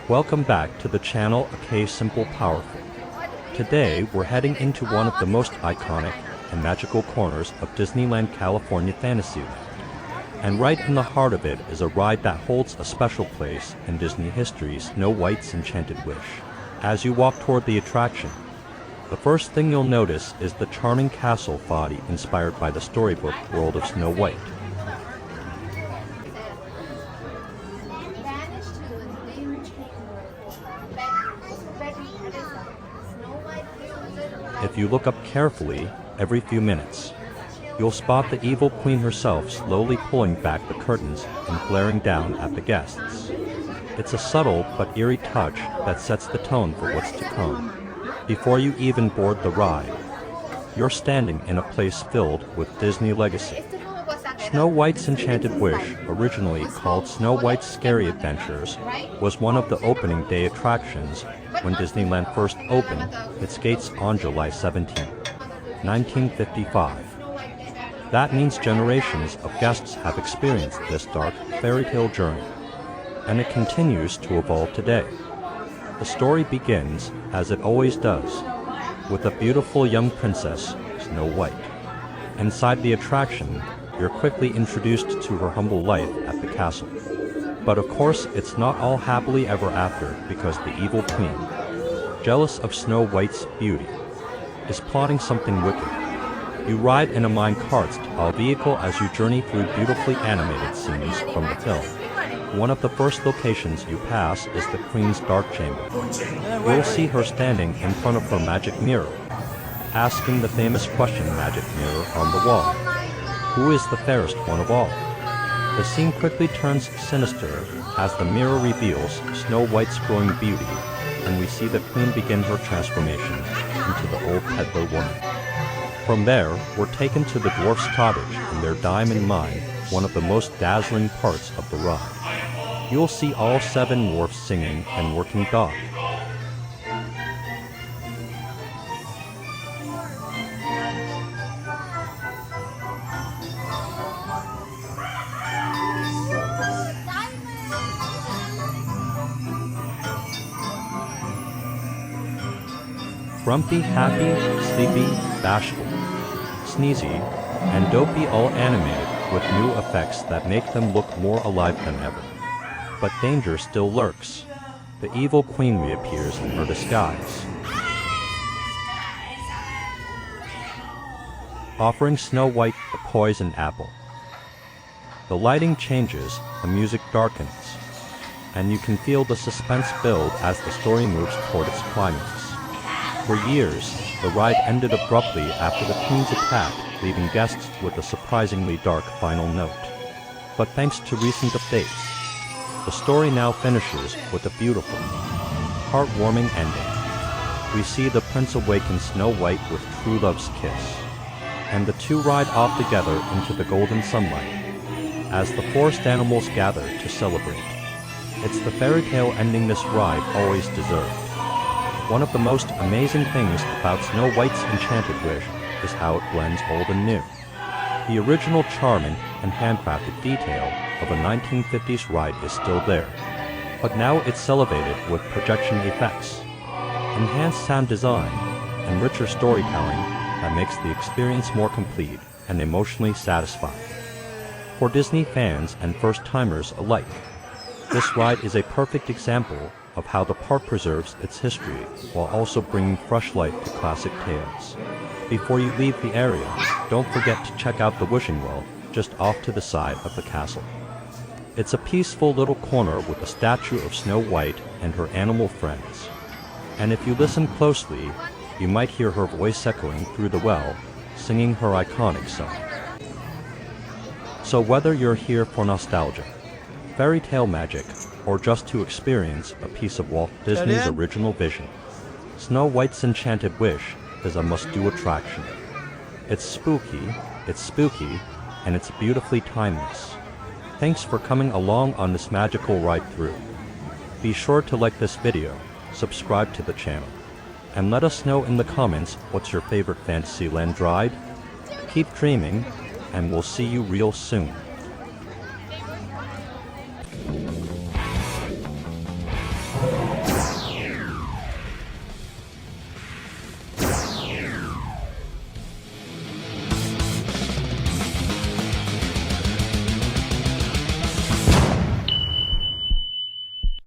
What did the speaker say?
Welcome back to the channel Okay Simple Powerful. Today we're heading into one of the most iconic and magical corners of Disneyland California Fantasyland. And right in the heart of it is a ride that holds a special place in Disney history's Snow White's Enchanted Wish. As you walk toward the attraction, the first thing you'll notice is the charming castle body inspired by the storybook world of Snow White. If you look up carefully, every few minutes, you'll spot the evil queen herself slowly pulling back the curtains and glaring down at the guests. It's a subtle but eerie touch that sets the tone for what's to come. Before you even board the ride, you're standing in a place filled with Disney legacy. Snow White's Enchanted Wish, originally called Snow White's Scary Adventures, was one of the opening day attractions when Disneyland first opened its gates on July 17, 1955. That means generations of guests have experienced this dark fairy tale journey, and it continues to evolve today. The story begins, as it always does, with a beautiful young princess, Snow White. Inside the attraction, you're quickly introduced to her humble life at the castle. But of course, it's not all happily ever after, because the evil queen, jealous of Snow White's beauty, is plotting something wicked. You ride in a minecart vehicle as you journey through beautifully animated scenes from the film. One of the first locations you pass is the Queen's Dark Chamber. You'll see her standing in front of her magic mirror, asking the famous question magic mirror on the wall. Who is the fairest one of all? The scene quickly turns sinister as the mirror reveals Snow White's growing beauty, and we see the Queen begin her transformation into the old peddler woman. From there, we're taken to the dwarf's cottage and their diamond mine, one of the most dazzling parts of the ride. You'll see all 7 dwarfs singing and working dog. Grumpy, happy, sleepy, bashful, sneezy, and dopey, all animated with new effects that make them look more alive than ever. But danger still lurks. The evil queen reappears in her disguise, offering Snow White a poison apple. The lighting changes, the music darkens, and you can feel the suspense build as the story moves toward its climax. For years, the ride ended abruptly after the queen's attack, leaving guests with a surprisingly dark final note. But thanks to recent updates, the story now finishes with a beautiful, heartwarming ending. We see the prince awaken Snow White with true love's kiss, and the two ride off together into the golden sunlight as the forest animals gather to celebrate. It's the fairy tale ending this ride always deserved. One of the most amazing things about Snow White's Enchanted Wish is how it blends old and new. The original charm and handcrafted detail of a 1950s ride is still there, but now it's elevated with projection effects, enhanced sound design, and richer storytelling that makes the experience more complete and emotionally satisfying. For Disney fans and first-timers alike, this ride is a perfect example of how the park preserves its history while also bringing fresh life to classic tales. Before you leave the area, don't forget to check out the wishing well just off to the side of the castle. It's a peaceful little corner with a statue of Snow White and her animal friends. And if you listen closely, you might hear her voice echoing through the well, singing her iconic song. So whether you're here for nostalgia, fairy tale magic, or just to experience a piece of Walt Disney's original vision, Snow White's Enchanted Wish is a must-do attraction. It's spooky, and it's beautifully timeless. Thanks for coming along on this magical ride through. Be sure to like this video, subscribe to the channel, and let us know in the comments what's your favorite Fantasyland ride. Keep dreaming, and we'll see you real soon.